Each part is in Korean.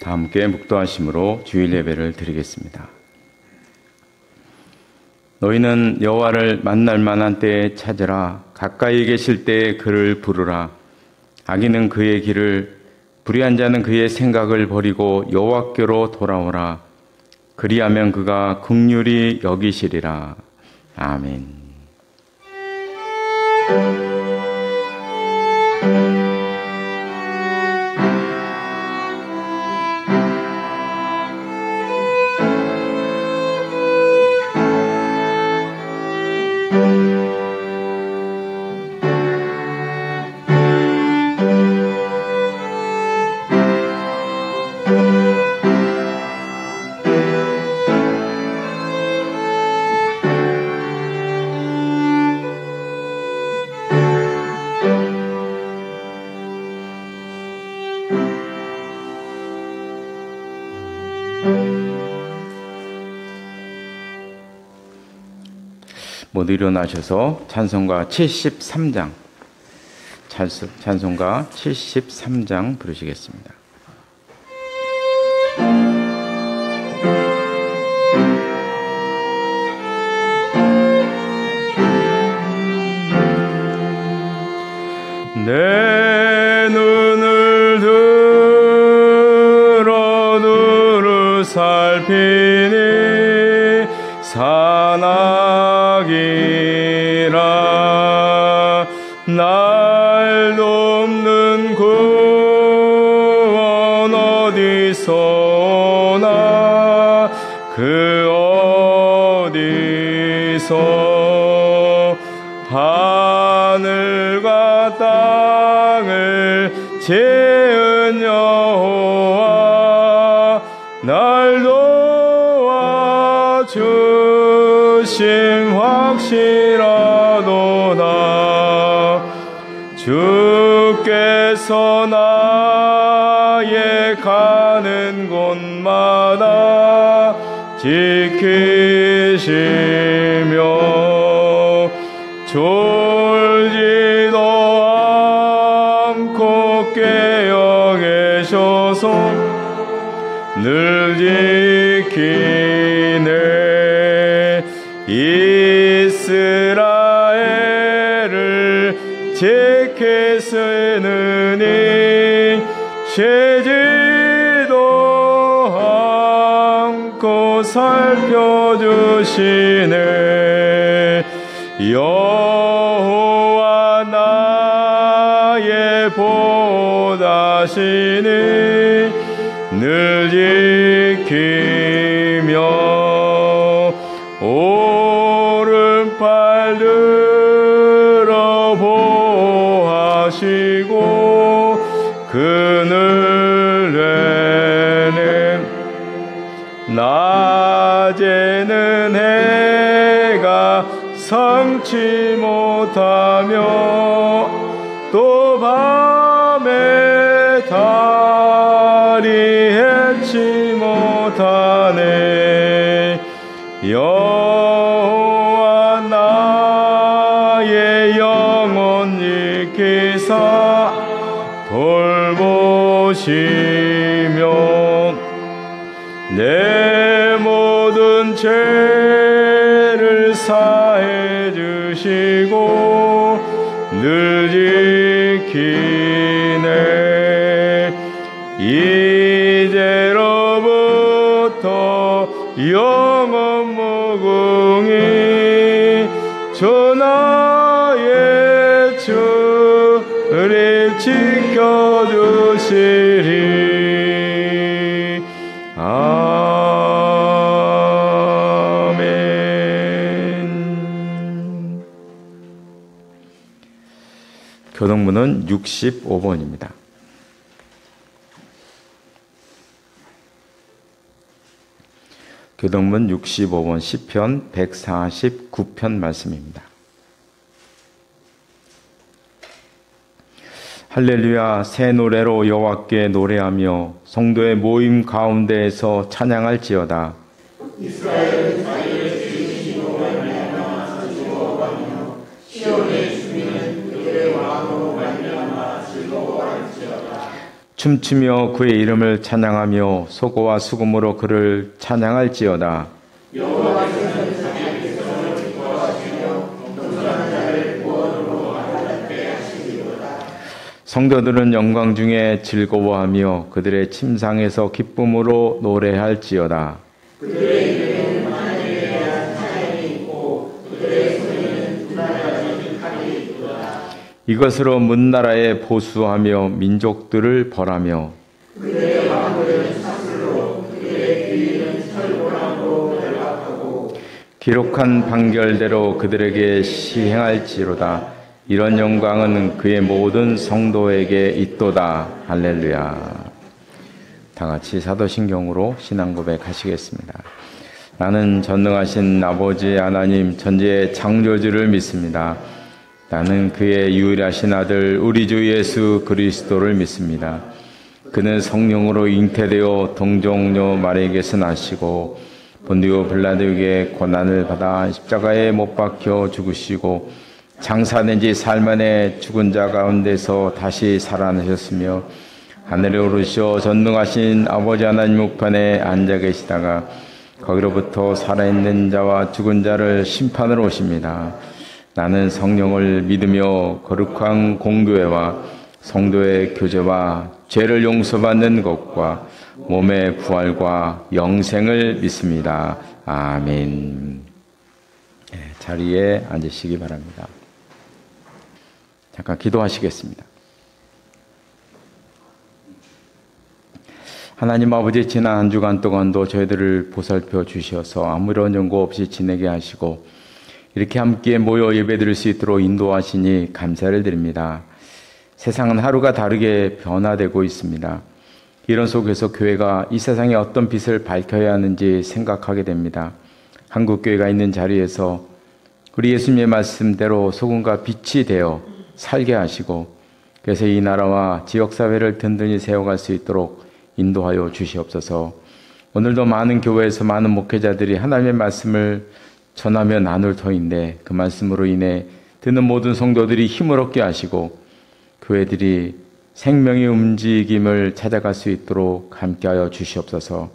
다 함께 묵도하심으로 주일 예배를 드리겠습니다. 너희는 여호와를 만날 만한 때에 찾으라. 가까이 계실 때에 그를 부르라. 악인은 그의 길을, 불의한 자는 그의 생각을 버리고 여호와께로 돌아오라. 그리하면 그가 긍휼히 여기시리라. 아멘. 모두 일어나셔서 찬송가 73장 찬송가 73장 부르시겠습니다. 내 눈을 들어 두루 살피니 산악이라 날 돕는 구원 어디서 오나 그 어디서 하늘과 땅을 지은 여호와 날 도와주심 확실하도다. 주께서 나의 가는 곳마다 지키시며 졸지도 않고 깨어 계셔서 늘 지키네. 이스라엘을 지키시느니 쉬지도 않고 살펴주시네. 여호와 나의 보호자시니 늘 지키며 오른팔 들어 보호하시고 그늘에는 낮에는 해가 성치 못하며 또 밤에 달이 해치 못하네. 여호와 나의 영혼 지키사 돌보시며 내 모든 죄를 사해 주시고 늘 지키네. 이제로부터 영원 무궁히 주 나의 주를 지켜주시리. 아멘. 교동문은 65번입니다. 교동문 65번 시편 149편 말씀입니다. 할렐루야. 새 노래로 여호와께 노래하며 성도의 모임 가운데에서 찬양할지어다. 이스라엘은 자기를 지으시고 말미암아 즐거워하며 시온의 주민은 그들의 왕으로 말미암아 즐거워할지어다. 춤추며 그의 이름을 찬양하며 소고와 수금으로 그를 찬양할지어다. 성도들은 영광 중에 즐거워하며 그들의 침상에서 기쁨으로 노래할지어다. 이것으로 문나라에 보수하며 민족들을 벌하며 기록한 판결대로 그들에게 시행할지로다. 이런 영광은 그의 모든 성도에게 있도다. 할렐루야. 다 같이 사도신경으로 신앙 고백하시겠습니다. 나는 전능하신 아버지 하나님 천지의 창조주를 믿습니다. 나는 그의 유일하신 아들 우리 주 예수 그리스도를 믿습니다. 그는 성령으로 잉태되어 동정녀 마리아에게서 나시고 본디오 빌라도에게 고난을 받아 십자가에 못 박혀 죽으시고 장사된 지 사흘 만에 죽은 자 가운데서 다시 살아나셨으며 하늘에 오르시어 전능하신 아버지 하나님 우편에 앉아 계시다가 거기로부터 살아있는 자와 죽은 자를 심판으로 오십니다. 나는 성령을 믿으며 거룩한 공교회와 성도의 교제와 죄를 용서받는 것과 몸의 부활과 영생을 믿습니다. 아멘. 자리에 앉으시기 바랍니다. 잠깐 기도하시겠습니다. 하나님 아버지, 지난 한 주간 동안도 저희들을 보살펴 주셔서 아무런 연고 없이 지내게 하시고 이렇게 함께 모여 예배드릴 수 있도록 인도하시니 감사를 드립니다. 세상은 하루가 다르게 변화되고 있습니다. 이런 속에서 교회가 이 세상에 어떤 빛을 밝혀야 하는지 생각하게 됩니다. 한국교회가 있는 자리에서 우리 예수님의 말씀대로 소금과 빛이 되어 살게 하시고 그래서 이 나라와 지역사회를 든든히 세워갈 수 있도록 인도하여 주시옵소서. 오늘도 많은 교회에서 많은 목회자들이 하나님의 말씀을 전하며 나눌 터인데 그 말씀으로 인해 듣는 모든 성도들이 힘을 얻게 하시고 교회들이 생명의 움직임을 찾아갈 수 있도록 함께하여 주시옵소서.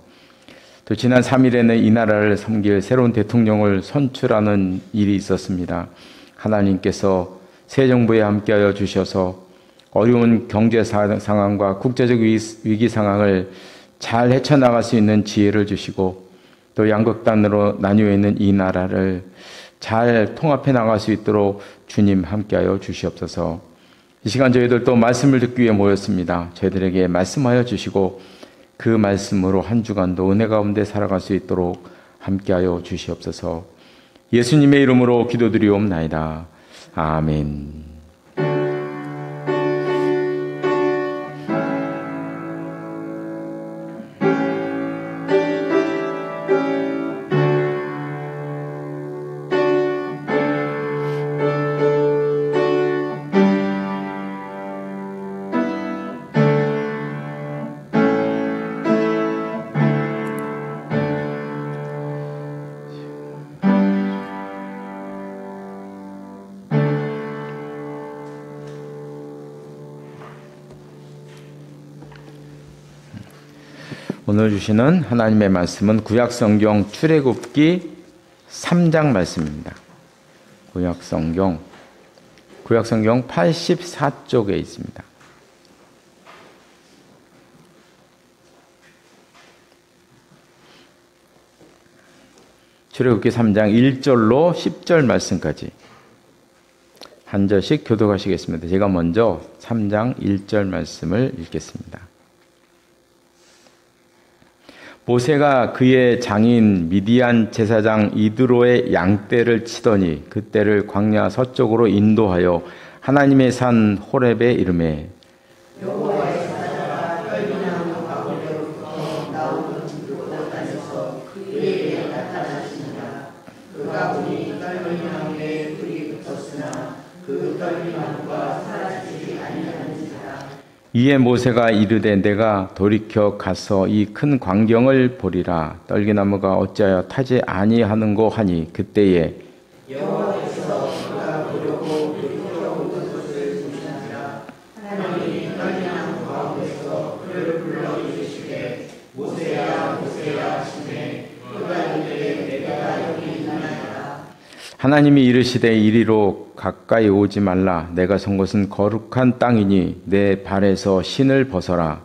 또 지난 3일에는 이 나라를 섬길 새로운 대통령을 선출하는 일이 있었습니다. 하나님께서 새 정부에 함께하여 주셔서 어려운 경제 상황과 국제적 위기 상황을 잘 헤쳐나갈 수 있는 지혜를 주시고 또 양극단으로 나뉘어 있는 이 나라를 잘 통합해 나갈 수 있도록 주님 함께하여 주시옵소서. 이 시간 저희들 또 말씀을 듣기 위해 모였습니다. 저희들에게 말씀하여 주시고 그 말씀으로 한 주간도 은혜 가운데 살아갈 수 있도록 함께하여 주시옵소서. 예수님의 이름으로 기도드리옵나이다. 아멘. 오늘 주시는 하나님의 말씀은 구약성경 출애굽기 3장 말씀입니다. 구약성경 84쪽에 있습니다. 출애굽기 3장 1절로 10절 말씀까지 한 절씩 교독하시겠습니다. 제가 먼저 3장 1절 말씀을 읽겠습니다. 모세가 그의 장인 미디안 제사장 이드로의 양떼를 치더니 그 떼를 광야 서쪽으로 인도하여 하나님의 산 호렙에 이르매 여호와의 사자가 떨기나무 가운데로부터 나오는 그곳 안에서 그에게 나타나시니라. 그가 보니 떨기나무에 불이 붙었으나 그 떨기나무가 사라지지 아니하는지라. 이에 모세가 이르되 내가 돌이켜 가서 이 큰 광경을 보리라. 떨기나무가 어찌하여 타지 아니하는고 하니 그때에 여호와께서 그가 보려고 돌이켜 오는 것을 보시니라. 하나님이 떨기나무 가운데서 하나님이 이르시되 이리로 가까이 오지 말라. 내가 선 곳은 거룩한 땅이니 내 발에서 신을 벗어라.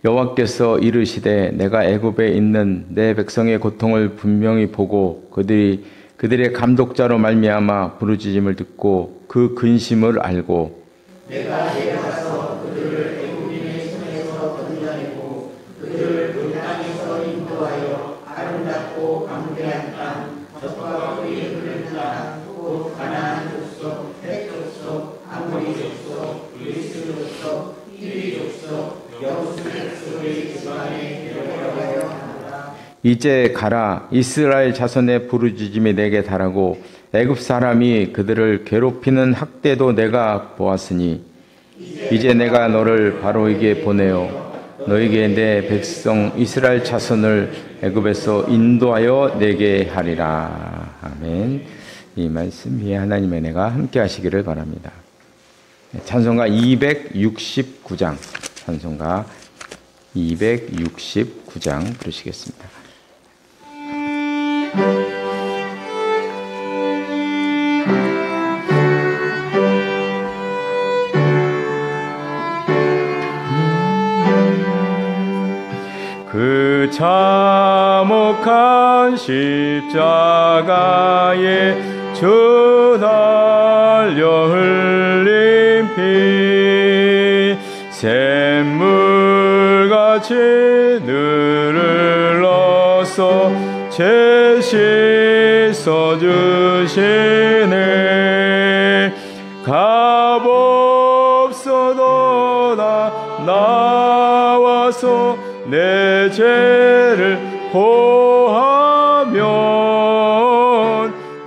여호와께서 이르시되 내가 애굽에 있는 내 백성의 고통을 분명히 보고 그들의 감독자로 말미암아 부르짖음을 듣고 그 근심을 알고 내가 내려가서 그들을 애굽인의 손에서 건져내고 그들을 그 땅에서 인도하여 아름답고 광대한 땅 젖과 꿀이 흐르는 땅 곧 가나안 족속, 헷 족속, 아모리 족속, 그리스 족속, 히위 족속, 여부스 족속의 지방에 데려가려 하노라. 이제 가라. 이스라엘 자손의 부르짖음이 내게 달하고 애굽 사람이 그들을 괴롭히는 학대도 내가 보았으니 이제 내가 너를 바로에게 보내어 너에게 내 백성 이스라엘 자손을 애굽에서 인도하여 내게 하리라. 아멘. 이 말씀 위에 하나님의 은혜가 함께 하시기를 바랍니다. 찬송가 269장, 찬송가 269장 부르시겠습니다. 그 참혹한 십자가에 주 달려 흘린 피 샘물같이 늘러서 죄 씻어주시네. 값없어도 나와서 내 죄를 보하면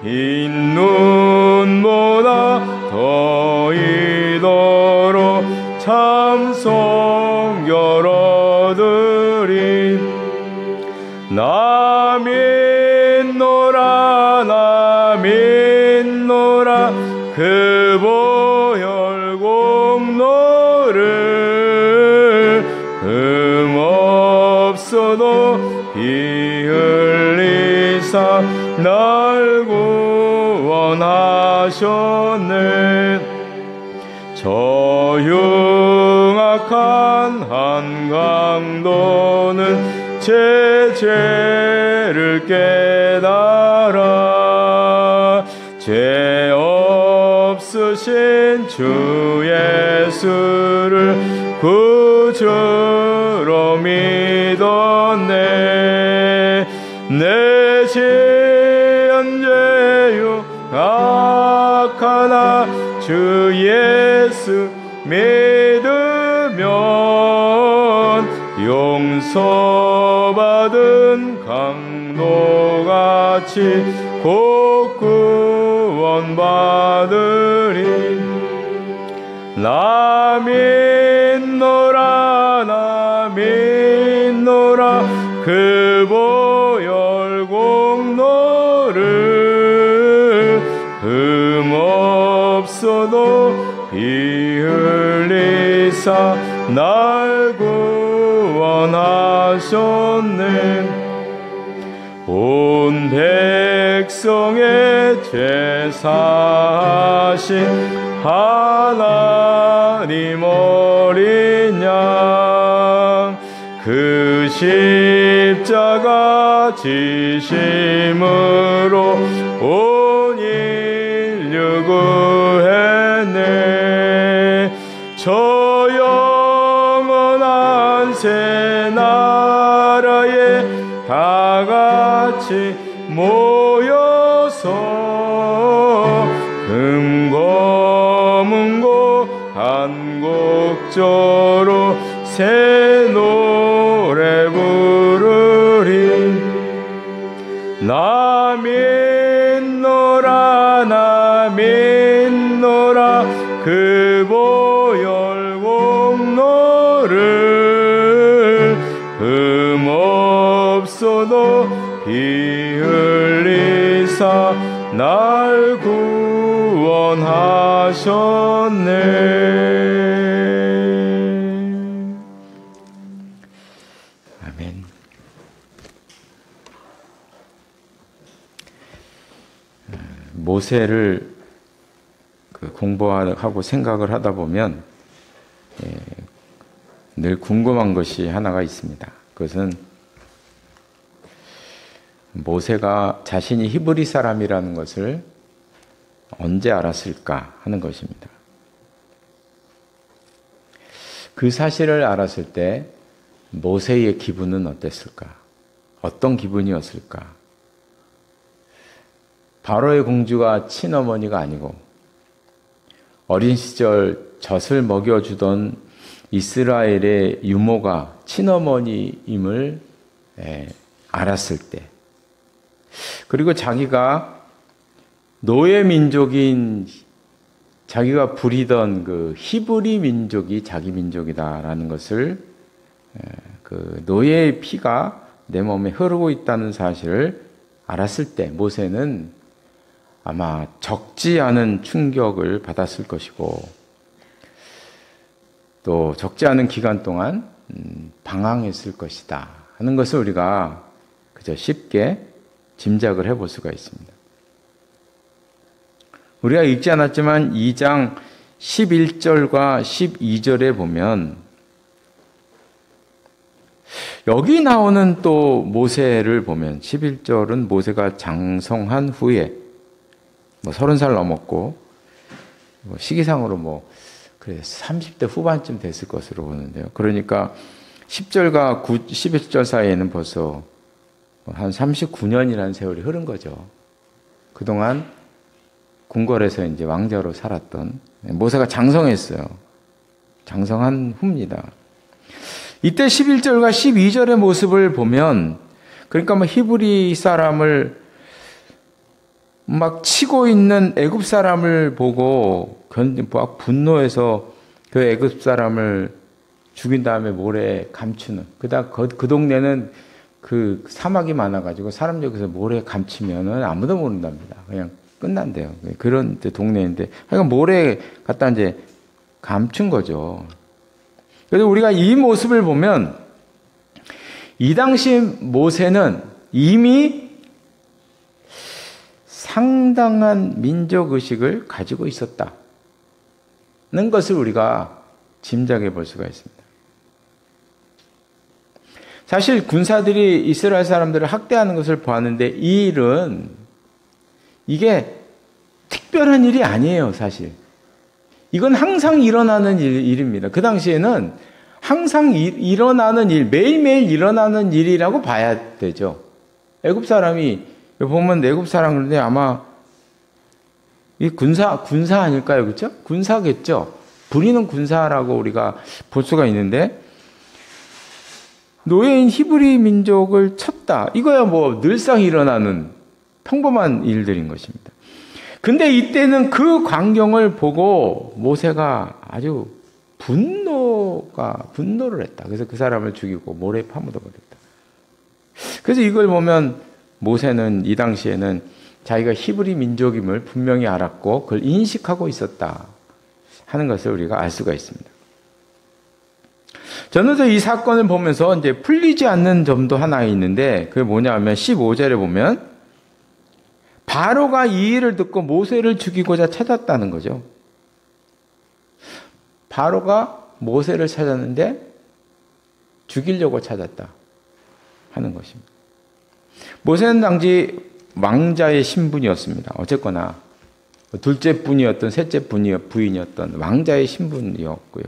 흰 눈보다 더 이도록 참성결 얻으리. 나 믿노라 그 보혈 공로를 흠없어도 피 흘리사 날 구원하셨네. 저 흉악한 한강도는 제 죄를 깨달아 죄 없으신 주 예수를 구주로 믿었네. 내 지은 죄 흉악하나 주 예수 믿으면 용서받은 강도같이 곧 구원받으리. 나 믿노라 그 보혈 공로를 흠없어도 피 흘리사 날 구원하셨네. 온 백성의 죄 사하신 하나님 어린 양 그 십자가 지심으로 온 인류 구했네. 저 영원한 새 나라에 다 같이 모여서 금고문고 한곡조로 새 노래 부르리. 나 믿노라 그 보혈 공로를 흠없어 앞서 높이 흘리사 날 구원하셨네. 아멘. 모세를 공부하고 생각을 하다 보면 늘 궁금한 것이 하나가 있습니다. 그것은 모세가 자신이 히브리 사람이라는 것을 언제 알았을까 하는 것입니다. 그 사실을 알았을 때 모세의 기분은 어땠을까? 어떤 기분이었을까? 바로의 공주가 친어머니가 아니고 어린 시절 젖을 먹여주던 이스라엘의 유모가 친어머니임을 알았을 때, 그리고 자기가 노예 민족인 자기가 부리던 그 히브리 민족이 자기 민족이다라는 것을, 그 노예의 피가 내 몸에 흐르고 있다는 사실을 알았을 때 모세는 아마 적지 않은 충격을 받았을 것이고, 또 적지 않은 기간 동안 방황했을 것이다 하는 것을 우리가 그저 쉽게 짐작을 해볼 수가 있습니다. 우리가 읽지 않았지만 2장 11절과 12절에 보면 여기 나오는 또 모세를 보면 11절은 모세가 장성한 후에 30살 넘었고 시기상으로 그래 30대 후반쯤 됐을 것으로 보는데요. 그러니까 10절과 11절 사이에는 벌써 한 39년이라는 세월이 흐른 거죠. 그동안 궁궐에서 이제 왕자로 살았던 모세가 장성했어요. 장성한 후입니다. 이때 11절과 12절의 모습을 보면, 그러니까 히브리 사람을 막 치고 있는 애굽 사람을 보고 막 분노해서 그 애굽 사람을 죽인 다음에 모래에 감추는, 그 동네는 그 사막이 많아가지고 사람 여기서 모래에 감추면은 아무도 모른답니다. 그냥 끝난대요. 그런 동네인데, 그러니까 모래에 갖다 이제 감춘 거죠. 그래서 우리가 이 모습을 보면 이 당시 모세는 이미 상당한 민족의식을 가지고 있었다는 것을 우리가 짐작해 볼 수가 있습니다. 사실 군사들이 이스라엘 사람들을 학대하는 것을 보았는데 이 일은 이게 특별한 일이 아니에요, 사실. 이건 항상 일어나는 일입니다. 그 당시에는 항상 일어나는 일, 매일매일 일어나는 일이라고 봐야 되죠. 애굽 사람이, 보면 애굽 사람 그런데 아마 이 군사 아닐까요? 그렇죠? 군사겠죠. 부리는 군사라고 우리가 볼 수가 있는데, 노예인 히브리 민족을 쳤다. 이거야 늘상 일어나는 평범한 일들인 것입니다. 근데 이때는 그 광경을 보고 모세가 아주 분노를 했다. 그래서 그 사람을 죽이고 모래에 파묻어 버렸다. 그래서 이걸 보면 모세는 이 당시에는 자기가 히브리 민족임을 분명히 알았고 그걸 인식하고 있었다 하는 것을 우리가 알 수가 있습니다. 저는 이 사건을 보면서 이제 풀리지 않는 점도 하나 있는데, 그게 뭐냐 하면 15절에 보면 바로가 이 일을 듣고 모세를 죽이고자 찾았다는 거죠. 바로가 모세를 찾았는데 죽이려고 찾았다 하는 것입니다. 모세는 당시 왕자의 신분이었습니다. 어쨌거나 둘째 분이었던 셋째 부인이었던 왕자의 신분이었고요.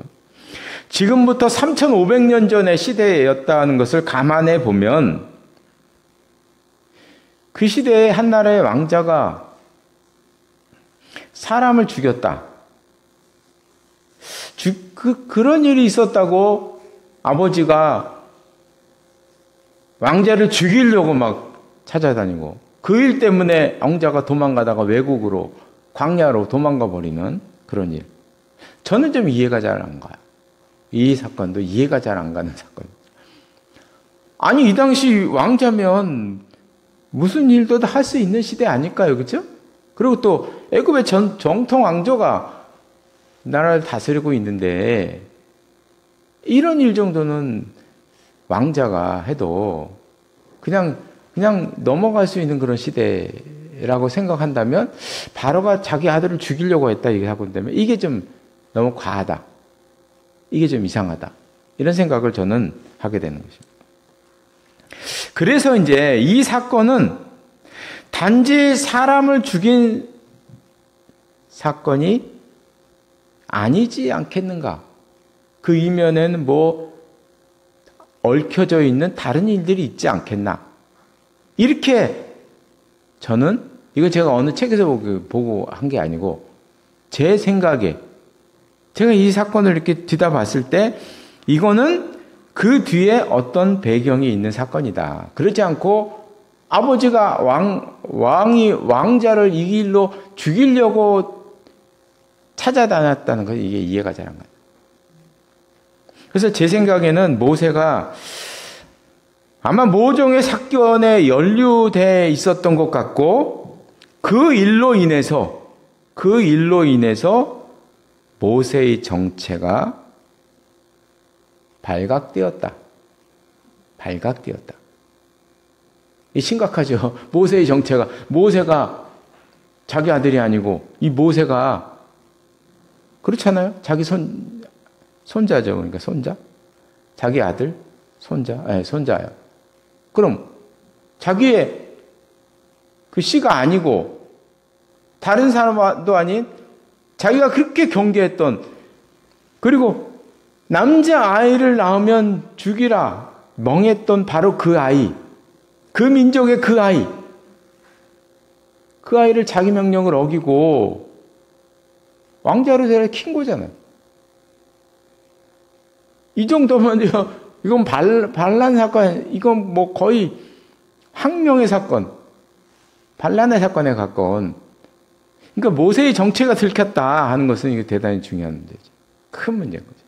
지금부터 3,500년 전의 시대였다는 것을 감안해 보면 그 시대에 한 나라의 왕자가 사람을 죽였다. 그런 일이 있었다고 아버지가 왕자를 죽이려고 막 찾아다니고 그 일 때문에 왕자가 도망가다가 외국으로 광야로 도망가 버리는 그런 일. 저는 좀 이해가 잘 안 가요. 이 사건도 이해가 잘 안 가는 사건입니다. 아니 이 당시 왕자면 무슨 일도 다 할 수 있는 시대 아닐까요? 그렇죠? 그리고 또 애굽의 정통 왕조가 나라를 다스리고 있는데 이런 일 정도는 왕자가 해도 그냥 넘어갈 수 있는 그런 시대라고 생각한다면 바로가 자기 아들을 죽이려고 했다 얘기하고 있다면 이게 좀 너무 과하다. 이게 좀 이상하다. 이런 생각을 저는 하게 되는 것입니다. 그래서 이제 이 사건은 단지 사람을 죽인 사건이 아니지 않겠는가? 그 이면에는 뭐 얽혀져 있는 다른 일들이 있지 않겠나? 이렇게 저는 이거 제가 어느 책에서 보고 한 게 아니고 제 생각에 제가 이 사건을 이렇게 뒤다봤을 때 이거는 그 뒤에 어떤 배경이 있는 사건이다. 그렇지 않고 아버지가 왕이 왕자를 이 길로 죽이려고 찾아다녔다는 것이 이게 이해가 잘 안 가요. 그래서 제 생각에는 모세가 아마 모종의 사건에 연루되어 있었던 것 같고 그 일로 인해서 모세의 정체가 발각되었다. 이 심각하죠. 모세의 정체가 모세가 자기 아들이 아니고 이 모세가 그렇잖아요. 자기 손자죠. 그러니까 손자. 자기 아들 손자. 네, 손자예요. 그럼 자기의 그 씨가 아니고 다른 사람도 아닌 자기가 그렇게 경계했던 그리고 남자 아이를 낳으면 죽이라 멍했던 바로 그 아이, 그 민족의 그 아이를 자기 명령을 어기고 왕자로 킨 거잖아요. 이 정도면 이건 반란 사건, 이건 뭐 거의 항명의 사건, 반란의 사건에 가까운. 그러니까 모세의 정체가 들켰다 하는 것은 이게 대단히 중요한 문제죠. 큰 문제인 거죠.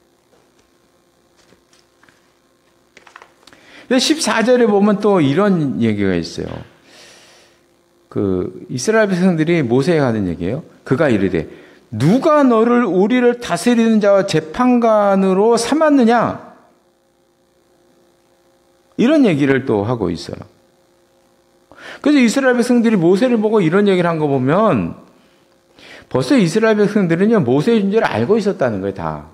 14절에 보면 또 이런 얘기가 있어요. 그 이스라엘 백성들이 모세에게 하는 얘기예요. 그가 이르되 누가 너를 우리를 다스리는 자와 재판관으로 삼았느냐? 이런 얘기를 또 하고 있어요. 그래서 이스라엘 백성들이 모세를 보고 이런 얘기를 한 거 보면 벌써 이스라엘 백성들은요 모세의 존재를 알고 있었다는 거예요. 다.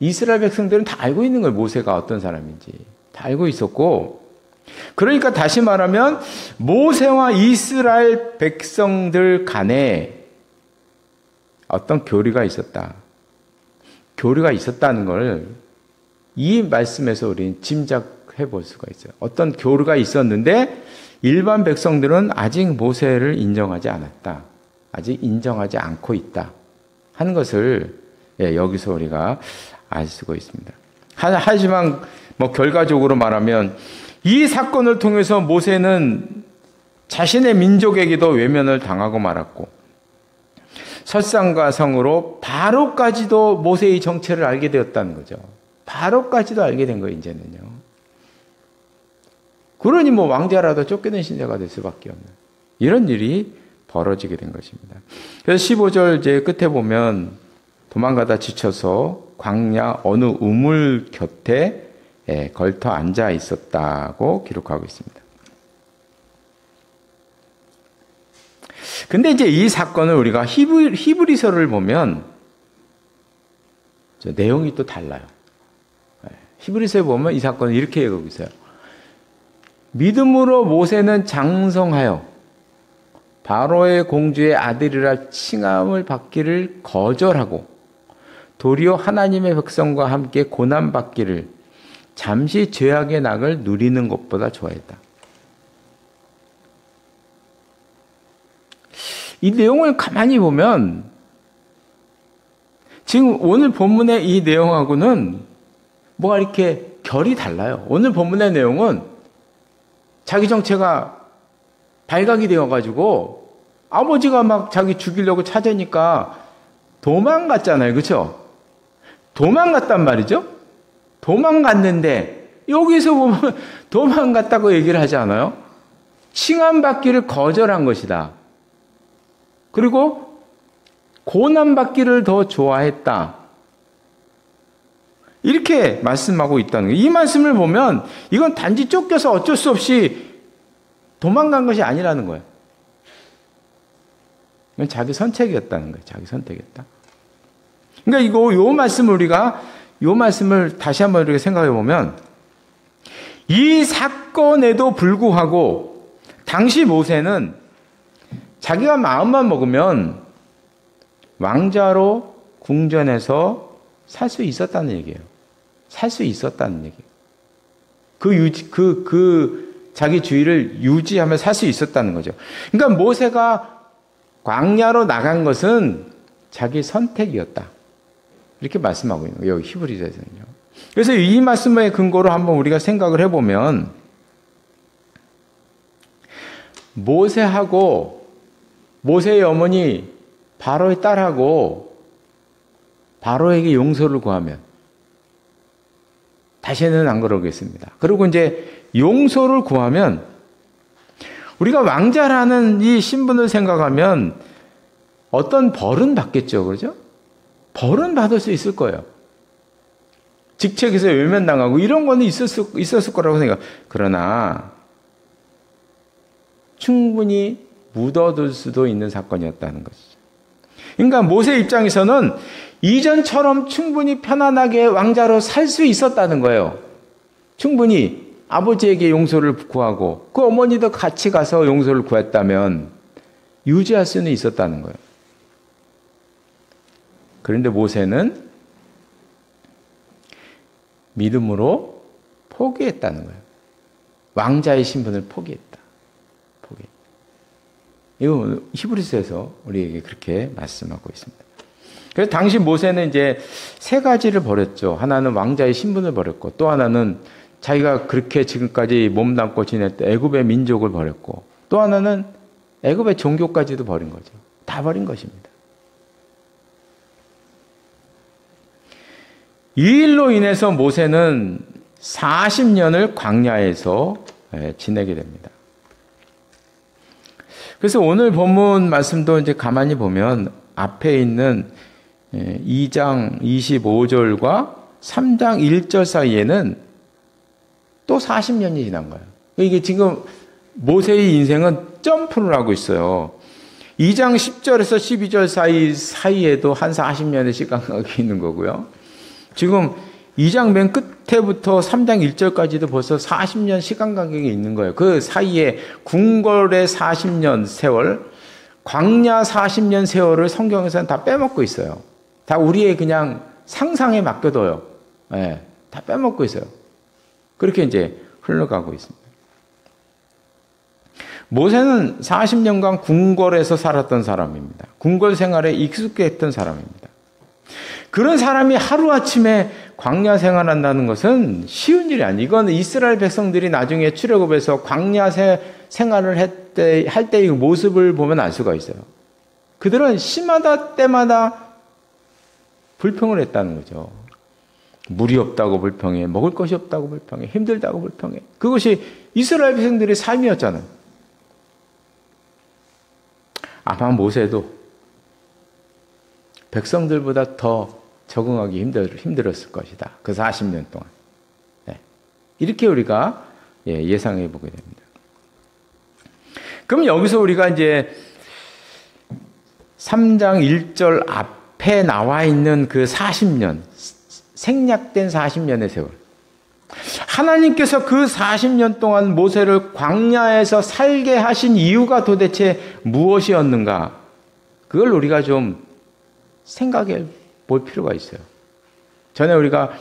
이스라엘 백성들은 다 알고 있는 거예요. 모세가 어떤 사람인지. 다 알고 있었고 그러니까 다시 말하면 모세와 이스라엘 백성들 간에 어떤 교류가 있었다. 교류가 있었다는 걸 이 말씀에서 우리는 짐작해 볼 수가 있어요. 어떤 교류가 있었는데 일반 백성들은 아직 모세를 인정하지 않았다. 아직 인정하지 않고 있다. 하는 것을 여기서 우리가 알 수가 있습니다. 하지만 뭐 결과적으로 말하면 이 사건을 통해서 모세는 자신의 민족에게도 외면을 당하고 말았고 설상과 성으로 바로까지도 모세의 정체를 알게 되었다는 거죠. 바로까지도 알게 된 거예요, 이제는요. 그러니 뭐 왕자라도 쫓겨낸 신세가 될 수밖에 없는 이런 일이 벌어지게 된 것입니다. 그래서 15절 이제 끝에 보면 도망가다 지쳐서 광야 어느 우물 곁에 걸터 앉아 있었다고 기록하고 있습니다. 근데 이제 이 사건을 우리가 히브리서를 보면 내용이 또 달라요. 히브리서에 보면 이 사건을 이렇게 얘기하고 있어요. 믿음으로 모세는 장성하여 바로의 공주의 아들이라 칭함을 받기를 거절하고 도리어 하나님의 백성과 함께 고난받기를 잠시 죄악의 낙을 누리는 것보다 좋아했다. 이 내용을 가만히 보면 지금 오늘 본문의 이 내용하고는 뭐가 이렇게 결이 달라요. 오늘 본문의 내용은 자기 정체가 발각이 되어가지고 아버지가 막 자기 죽이려고 찾으니까 도망갔잖아요. 그렇죠? 도망갔단 말이죠. 도망갔는데 여기서 보면 도망갔다고 얘기를 하지 않아요? 칭함받기를 거절한 것이다. 그리고 고난받기를 더 좋아했다. 이렇게 말씀하고 있다는 거예요. 이 말씀을 보면 이건 단지 쫓겨서 어쩔 수 없이 도망간 것이 아니라는 거예요. 이건 자기 선택이었다는 거예요. 자기 선택이었다. 그러니까 요 말씀을 다시 한번 이렇게 생각해 보면 이 사건에도 불구하고 당시 모세는 자기가 마음만 먹으면 왕자로 궁전에서 살 수 있었다는 얘기예요. 살 수 있었다는 얘기예요. 자기 주의를 유지하며 살 수 있었다는 거죠. 그러니까 모세가 광야로 나간 것은 자기 선택이었다. 이렇게 말씀하고 있는 거예요. 여기 히브리서에서는요. 그래서 이 말씀의 근거로 한번 우리가 생각을 해보면 모세하고 모세의 어머니 바로의 딸하고 바로에게 용서를 구하면 다시는 안 그러겠습니다. 그리고 이제 용서를 구하면 우리가 왕자라는 이 신분을 생각하면 어떤 벌은 받겠죠. 그렇죠? 벌은 받을 수 있을 거예요. 직책에서 외면당하고 이런 거는 있었을 거라고 생각. 그러나 충분히 묻어둘 수도 있는 사건이었다는 것이죠. 그러니까 모세 입장에서는 이전처럼 충분히 편안하게 왕자로 살 수 있었다는 거예요. 충분히 아버지에게 용서를 구하고 그 어머니도 같이 가서 용서를 구했다면 유지할 수는 있었다는 거예요. 그런데 모세는 믿음으로 포기했다는 거예요. 왕자의 신분을 포기했다. 이거 히브리서에서 우리에게 그렇게 말씀하고 있습니다. 그래서 당시 모세는 이제 세 가지를 버렸죠. 하나는 왕자의 신분을 버렸고, 또 하나는 자기가 그렇게 지금까지 몸담고 지냈던 애굽의 민족을 버렸고, 또 하나는 애굽의 종교까지도 버린 거죠. 다 버린 것입니다. 이 일로 인해서 모세는 40년을 광야에서 지내게 됩니다. 그래서 오늘 본문 말씀도 이제 가만히 보면 앞에 있는 2장 25절과 3장 1절 사이에는 또 40년이 지난 거예요. 이게 지금 모세의 인생은 점프를 하고 있어요. 2장 10절에서 12절 사이에도 한 40년의 시간각이 있는 거고요. 지금 2장 맨 끝에부터 3장 1절까지도 벌써 40년 시간 간격이 있는 거예요. 그 사이에 궁궐의 40년 세월, 광야 40년 세월을 성경에서는 다 빼먹고 있어요. 다 우리의 그냥 상상에 맡겨둬요. 네, 다 빼먹고 있어요. 그렇게 이제 흘러가고 있습니다. 모세는 40년간 궁궐에서 살았던 사람입니다. 궁궐 생활에 익숙했던 사람입니다. 그런 사람이 하루아침에 광야 생활한다는 것은 쉬운 일이 아니에요. 이건 이스라엘 백성들이 나중에 출애굽에서 광야 생활을 할 때의 모습을 보면 알 수가 있어요. 그들은 시마다 때마다 불평을 했다는 거죠. 물이 없다고 불평해, 먹을 것이 없다고 불평해, 힘들다고 불평해. 그것이 이스라엘 백성들의 삶이었잖아요. 아마 모세도 백성들보다 더 적응하기 힘들었을 것이다. 그 40년 동안. 네. 이렇게 우리가 예상해 보게 됩니다. 그럼 여기서 우리가 이제 3장 1절 앞에 나와 있는 그 40년, 생략된 40년의 세월. 하나님께서 그 40년 동안 모세를 광야에서 살게 하신 이유가 도대체 무엇이었는가? 그걸 우리가 좀 생각해 볼 필요가 있어요. 전에 우리가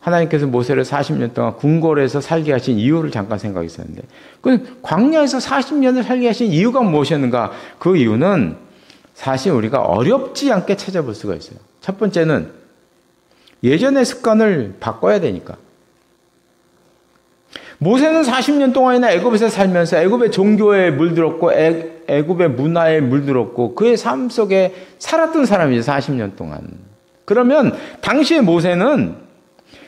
하나님께서 모세를 40년 동안 궁궐에서 살게 하신 이유를 잠깐 생각했었는데, 그 광야에서 40년을 살게 하신 이유가 무엇이었는가? 그 이유는 사실 우리가 어렵지 않게 찾아볼 수가 있어요. 첫 번째는 예전의 습관을 바꿔야 되니까. 모세는 40년 동안이나 애굽에서 살면서 애굽의 종교에 물들었고 애굽의 문화에 물들었고 그의 삶 속에 살았던 사람이죠. 40년 동안. 그러면 당시의 모세는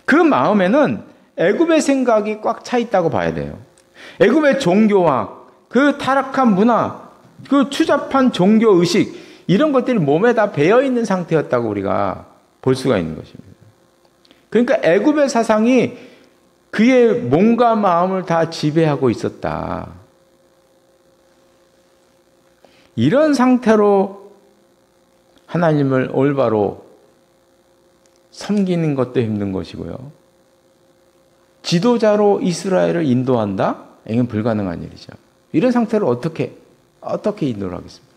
그 마음에는 애굽의 생각이 꽉 차 있다고 봐야 돼요. 애굽의 종교와 그 타락한 문화, 그 추잡한 종교 의식, 이런 것들이 몸에 다 배어 있는 상태였다고 우리가 볼 수가 있는 것입니다. 그러니까 애굽의 사상이 그의 몸과 마음을 다 지배하고 있었다. 이런 상태로 하나님을 올바로 섬기는 것도 힘든 것이고요. 지도자로 이스라엘을 인도한다? 이건 불가능한 일이죠. 이런 상태로 어떻게 인도를 하겠습니까?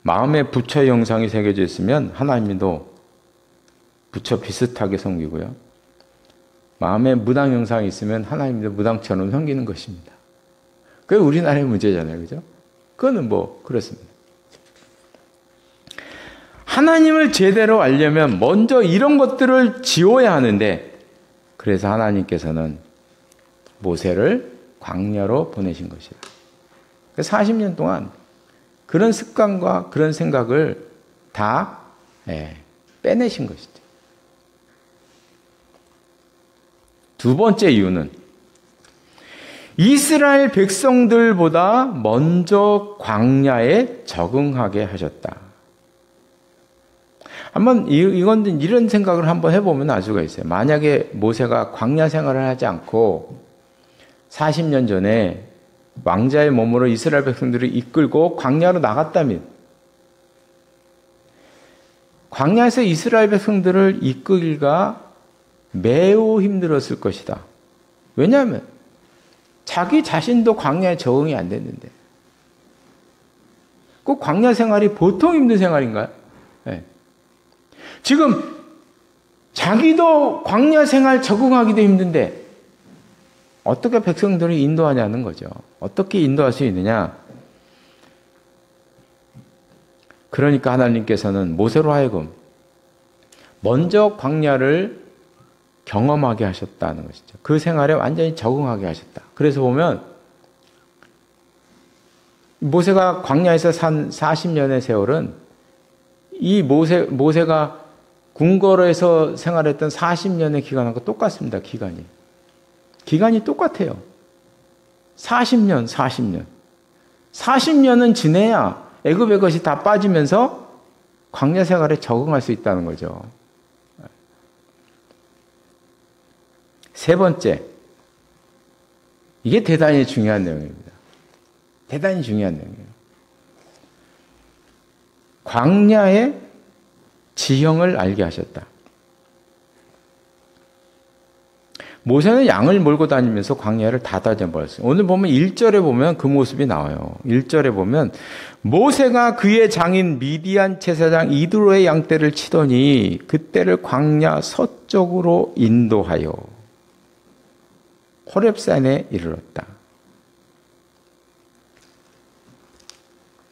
마음에 부처의 형상이 새겨져 있으면 하나님도 부처 비슷하게 섬기고요. 마음에 무당 형상이 있으면 하나님도 무당처럼 섬기는 것입니다. 그게 우리나라의 문제잖아요. 그죠? 그거는 그렇습니다. 하나님을 제대로 알려면 먼저 이런 것들을 지워야 하는데, 그래서 하나님께서는 모세를 광야로 보내신 것이다. 40년 동안 그런 습관과 그런 생각을 다 빼내신 것이죠. 두 번째 이유는 이스라엘 백성들보다 먼저 광야에 적응하게 하셨다. 한번 이런 생각을 한번 해보면 알 수가 있어요. 만약에 모세가 광야 생활을 하지 않고 40년 전에 왕자의 몸으로 이스라엘 백성들을 이끌고 광야로 나갔다면, 광야에서 이스라엘 백성들을 이끌기가 매우 힘들었을 것이다. 왜냐하면 자기 자신도 광야에 적응이 안 됐는데, 그 광야 생활이 보통 힘든 생활인가요? 네. 지금 자기도 광야 생활 적응하기도 힘든데 어떻게 백성들을 인도하냐는 거죠. 어떻게 인도할 수 있느냐? 그러니까 하나님께서는 모세로 하여금 먼저 광야를 경험하게 하셨다는 것이죠. 그 생활에 완전히 적응하게 하셨다. 그래서 보면 모세가 광야에서 산 40년의 세월은 이 모세가 궁궐에서 생활했던 40년의 기간하고 똑같습니다. 기간이 똑같아요. 40년. 40년은 지내야 애굽의 것이 다 빠지면서 광야 생활에 적응할 수 있다는 거죠. 세 번째, 이게 대단히 중요한 내용입니다. 대단히 중요한 내용이에요. 광야의 지형을 알게 하셨다. 모세는 양을 몰고 다니면서 광야를 다 다녀버렸어요. 오늘 보면 1절에 보면 그 모습이 나와요. 1절에 보면 모세가 그의 장인 미디안 제사장 이드로의 양떼를 치더니 그떼를 광야 서쪽으로 인도하여 호렙산에 이르렀다.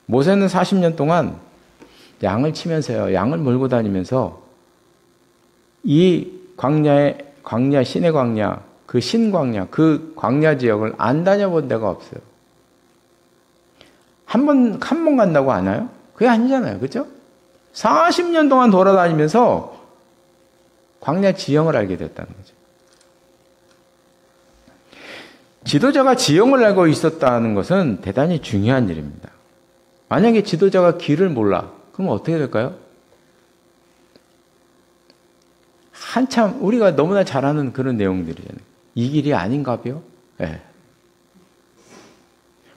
모세는 40년 동안 양을 치면서요, 양을 몰고 다니면서 이 광야, 신의 광야, 그 신광야, 그 광야 지역을 안 다녀본 데가 없어요. 한 번 간다고 아나요? 그게 아니잖아요. 그죠? 40년 동안 돌아다니면서 광야 지형을 알게 됐다는 거죠. 지도자가 지형을 알고 있었다는 것은 대단히 중요한 일입니다. 만약에 지도자가 길을 몰라, 그럼 어떻게 될까요? 한참 우리가 너무나 잘 아는 그런 내용들이잖아요. 이 길이 아닌가벼? 네.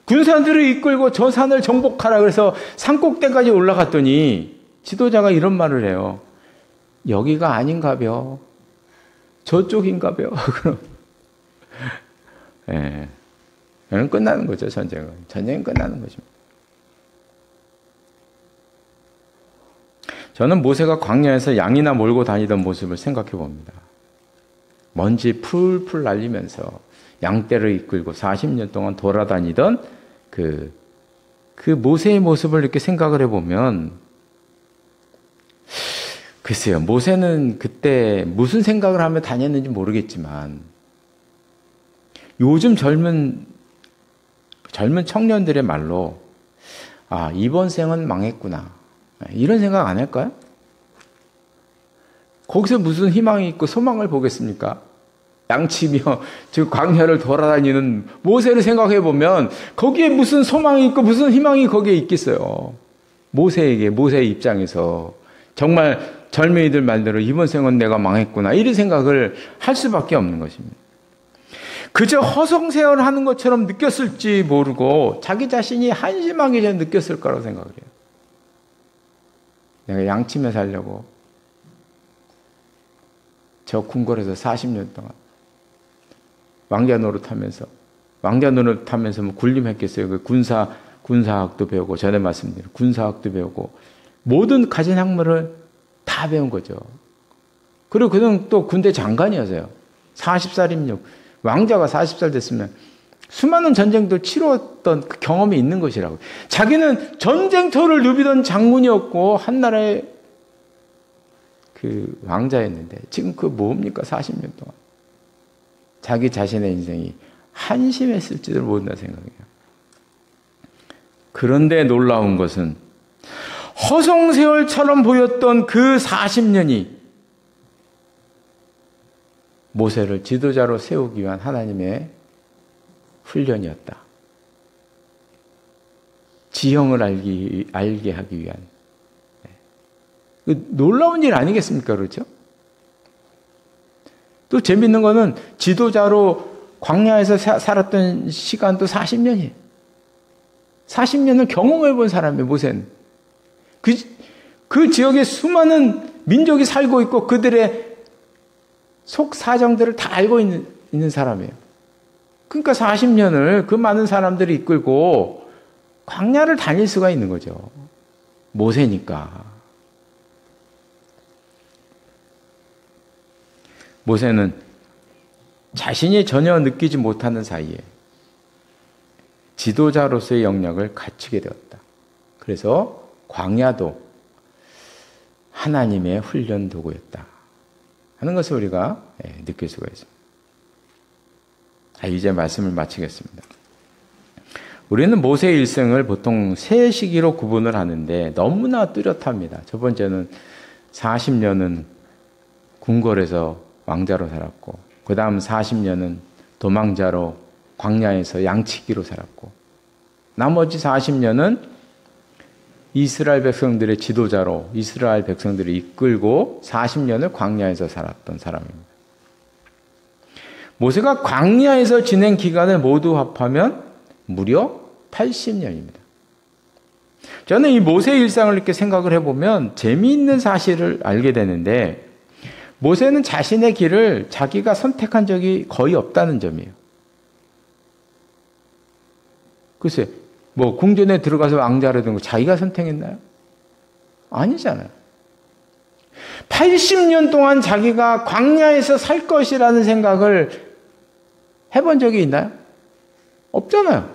군사들을 이끌고 저 산을 정복하라 그래서 산 꼭대기까지 올라갔더니 지도자가 이런 말을 해요. 여기가 아닌가벼? 저쪽인가벼? 그럼 예. 그럼 끝나는 거죠, 전쟁은. 전쟁은 끝나는 것입니다. 저는 모세가 광야에서 양이나 몰고 다니던 모습을 생각해 봅니다. 먼지 풀풀 날리면서 양떼를 이끌고 40년 동안 돌아다니던 그 모세의 모습을 이렇게 생각을 해보면, 글쎄요, 모세는 그때 무슨 생각을 하며 다녔는지 모르겠지만, 요즘 젊은 청년들의 말로, 아, 이번 생은 망했구나. 이런 생각 안 할까요? 거기서 무슨 희망이 있고 소망을 보겠습니까? 양치며 즉 광야를 돌아다니는 모세를 생각해 보면 거기에 무슨 소망이 있고 무슨 희망이 거기에 있겠어요. 모세의 입장에서 정말 젊은이들 말대로 이번 생은 내가 망했구나 이런 생각을 할 수밖에 없는 것입니다. 그저 허송세월하는 것처럼 느꼈을지 모르고 자기 자신이 한심하게 느꼈을 거라고 생각해요. 내가 양치며 살려고 저 궁궐에서 40년 동안 왕자 노릇하면서 뭐 굴림했겠어요. 그 군사학도 배우고 전에 말씀드린 군사학도 배우고 모든 가진 학문을 다 배운 거죠. 그리고 그는 또 군대 장관이었어요. 40살이면 왕자가 40살 됐으면 수많은 전쟁들 치루었던 그 경험이 있는 것이라고. 자기는 전쟁터를 누비던 장군이었고 한 나라의 그 왕자였는데 지금 그 뭡니까 40년 동안. 자기 자신의 인생이 한심했을지도 모른다 생각해요. 그런데 놀라운 것은 허송세월처럼 보였던 그 40년이 모세를 지도자로 세우기 위한 하나님의 훈련이었다. 지형을 알게 하기 위한. 놀라운 일 아니겠습니까? 그렇죠? 또 재밌는 거는 지도자로 광야에서 살았던 시간도 40년이에요. 40년을 경험해 본 사람이에요, 모세는. 그 지역에 수많은 민족이 살고 있고 그들의 속 사정들을 다 알고 있는 사람이에요. 그러니까 40년을 그 많은 사람들이 이끌고 광야를 다닐 수가 있는 거죠. 모세니까. 모세는 자신이 전혀 느끼지 못하는 사이에 지도자로서의 역량을 갖추게 되었다. 그래서 광야도 하나님의 훈련 도구였다 하는 것을 우리가 느낄 수가 있습니다. 이제 말씀을 마치겠습니다. 우리는 모세의 일생을 보통 세 시기로 구분을 하는데 너무나 뚜렷합니다. 첫 번째는 40년은 궁궐에서 왕자로 살았고, 그 다음 40년은 도망자로 광야에서 양치기로 살았고, 나머지 40년은 이스라엘 백성들의 지도자로 이스라엘 백성들을 이끌고 40년을 광야에서 살았던 사람입니다. 모세가 광야에서 지낸 기간을 모두 합하면 무려 80년입니다. 저는 이 모세의 일상을 이렇게 생각을 해보면 재미있는 사실을 알게 되는데, 모세는 자신의 길을 자기가 선택한 적이 거의 없다는 점이에요. 글쎄, 뭐 궁전에 들어가서 왕자를 된 거 자기가 선택했나요? 아니잖아요. 80년 동안 자기가 광야에서 살 것이라는 생각을 해본 적이 있나요? 없잖아요.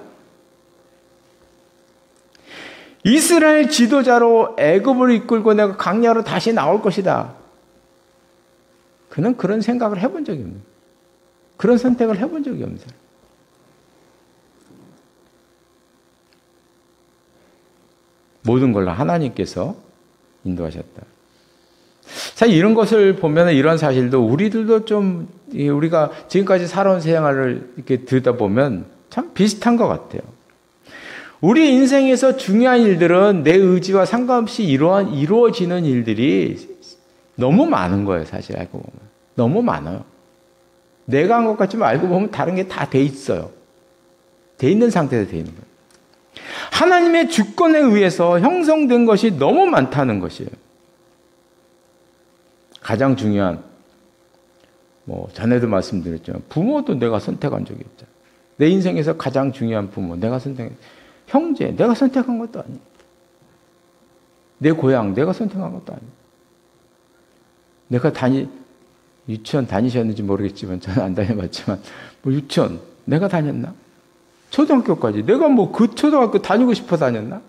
이스라엘 지도자로 애굽을 이끌고 내가 광야로 다시 나올 것이다. 그는 그런 생각을 해본 적이 없는, 그런 선택을 해본 적이 없는 사람. 모든 걸로 하나님께서 인도하셨다. 사실 이런 것을 보면 이런 사실도 우리들도 좀 우리가 지금까지 살아온 생활을 이렇게 듣다 보면 참 비슷한 것 같아요. 우리 인생에서 중요한 일들은 내 의지와 상관없이 이루어지는 일들이 너무 많은 거예요, 사실 알고 보면. 너무 많아요. 내가 한 것 같지만 알고 보면 다른 게 다 돼 있어요. 돼 있는 상태에서 돼 있는 거예요. 하나님의 주권에 의해서 형성된 것이 너무 많다는 것이에요. 가장 중요한, 전에도 말씀드렸지만, 부모도 내가 선택한 적이 없잖아요. 내 인생에서 가장 중요한 부모, 내가 선택한, 형제, 내가 선택한 것도 아니에요. 내 고향, 내가 선택한 것도 아니에요. 내가 유치원 다니셨는지 모르겠지만, 저는 안 다녀봤지만, 유치원, 내가 다녔나? 초등학교까지. 내가 그 초등학교 다니고 싶어 다녔나?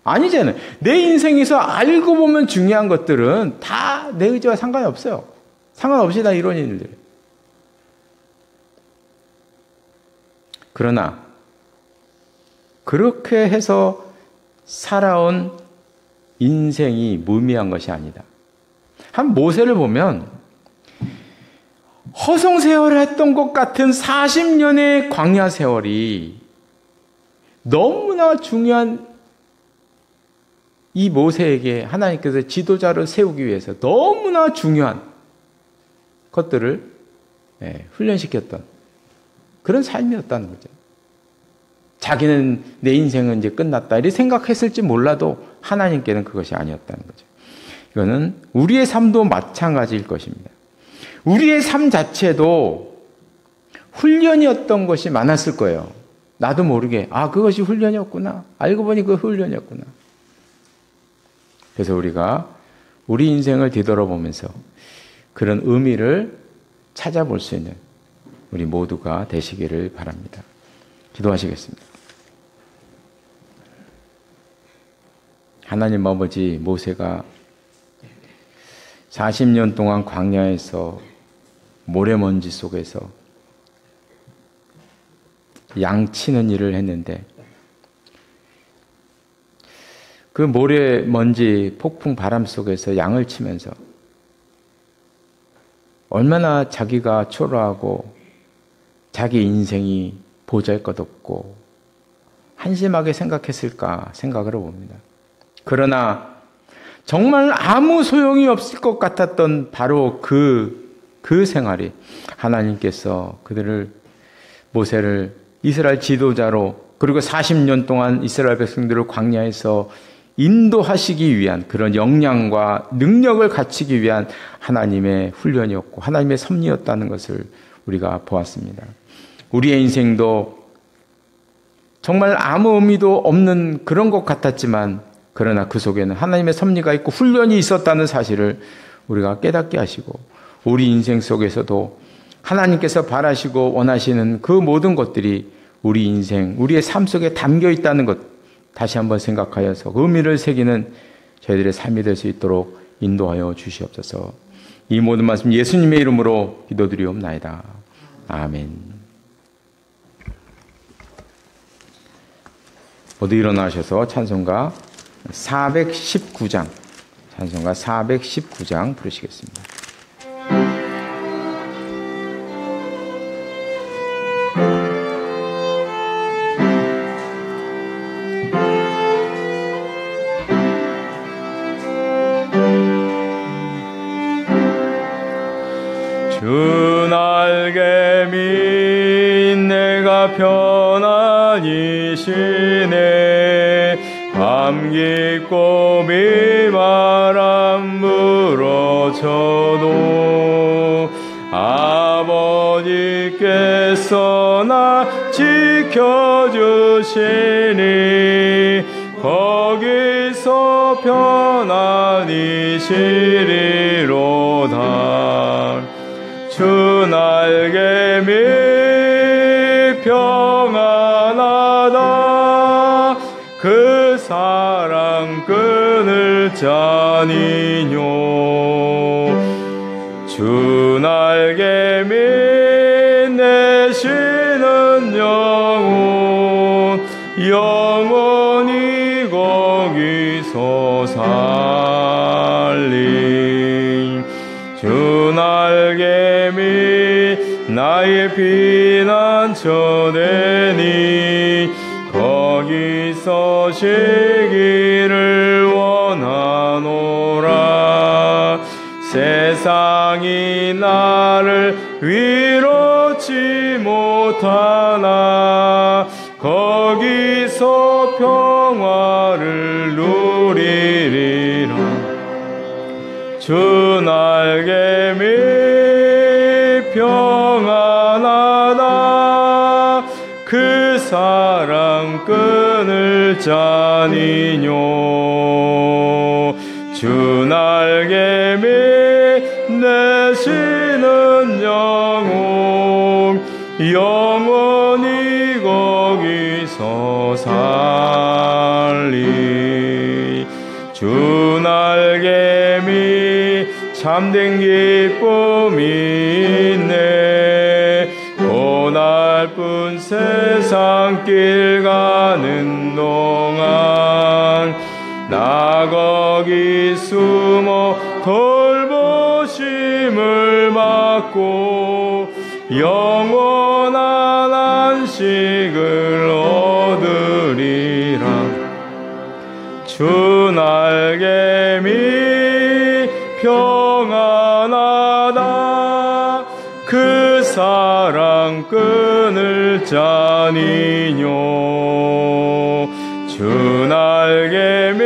아니잖아요. 내 인생에서 알고 보면 중요한 것들은 다 내 의지와 상관이 없어요. 상관없이 다 이런 일들. 그러나, 그렇게 해서 살아온 인생이 무의미한 것이 아니다. 한 모세를 보면 허송세월을 했던 것 같은 40년의 광야 세월이 너무나 중요한 이 모세에게 하나님께서 지도자를 세우기 위해서 너무나 중요한 것들을 훈련시켰던 그런 삶이었다는 거죠. 자기는 내 인생은 이제 끝났다 이렇게 생각했을지 몰라도 하나님께는 그것이 아니었다는 거죠. 이거는 우리의 삶도 마찬가지일 것입니다. 우리의 삶 자체도 훈련이었던 것이 많았을 거예요. 나도 모르게 그것이 훈련이었구나. 알고 보니 그 훈련이었구나. 그래서 우리가 우리 인생을 뒤돌아보면서 그런 의미를 찾아볼 수 있는 우리 모두가 되시기를 바랍니다. 기도하시겠습니다. 하나님 아버지, 모세가 40년 동안 광야에서 모래먼지 속에서 양 치는 일을 했는데 그 모래먼지 폭풍 바람 속에서 양을 치면서 얼마나 자기가 초라하고 자기 인생이 보잘것없고 한심하게 생각했을까 생각을 해봅니다. 그러나 정말 아무 소용이 없을 것 같았던 바로 그 생활이 하나님께서 모세를 이스라엘 지도자로 그리고 40년 동안 이스라엘 백성들을 광야에서 인도하시기 위한 그런 역량과 능력을 갖추기 위한 하나님의 훈련이었고 하나님의 섭리였다는 것을 우리가 보았습니다. 우리의 인생도 정말 아무 의미도 없는 그런 것 같았지만 그러나 그 속에는 하나님의 섭리가 있고 훈련이 있었다는 사실을 우리가 깨닫게 하시고 우리 인생 속에서도 하나님께서 바라시고 원하시는 그 모든 것들이 우리 인생, 우리의 삶 속에 담겨 있다는 것 다시 한번 생각하여서 의미를 새기는 저희들의 삶이 될 수 있도록 인도하여 주시옵소서. 이 모든 말씀 예수님의 이름으로 기도드리옵나이다. 아멘. 모두 일어나셔서 찬송가 419장 부르시겠습니다. 주 날개미 내가 편안히 쉬네 밤깊고 비바람 불어쳐도 아버지께서 나 지켜주시니 거기서 편안히 쉬리로다. 주 날개미 평안하다. 그 사랑 끊을 자니뇨. 주 날개미 내쉬는 영혼 영원히 거기서 살리. 주 날개미 나의 피난처 되니 거기서 쉬기를 원하노라. 세상이 나를 위로치 못하나 거기서 평화를 누리리라. 주 날개미 평안하다. 그 사랑 끊을 자니뇨. 주 날개미 내쉬는 영혼 영원히 거기서 살리. 주 날개미 참된 기쁨이 있네. 고날뿐 세상 길 가는 동안 나 거기 숨어 돌보 받고 영원한 안식을 얻으리라. 주 날개미 평안하다. 그 사랑 끊을 자니뇨. 주 날개미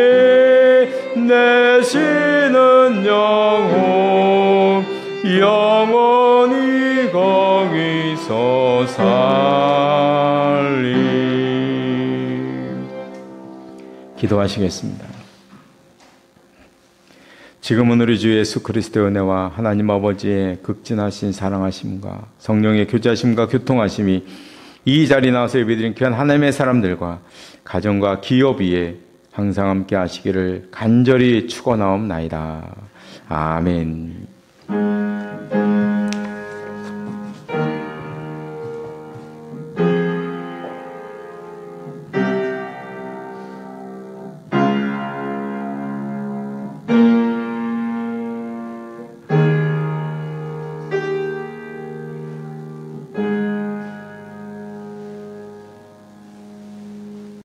내시는 영혼 영원히 거기서 살리. 기도하시겠습니다. 지금은 우리 주 예수 그리스도의 은혜와 하나님 아버지의 극진하신 사랑하심과 성령의 교제하심과 교통하심이 이 자리에 나와서 예배드린 귀한 하나님의 사람들과 가정과 기업 위에 항상 함께 하시기를 간절히 축원하옵나이다. 아멘.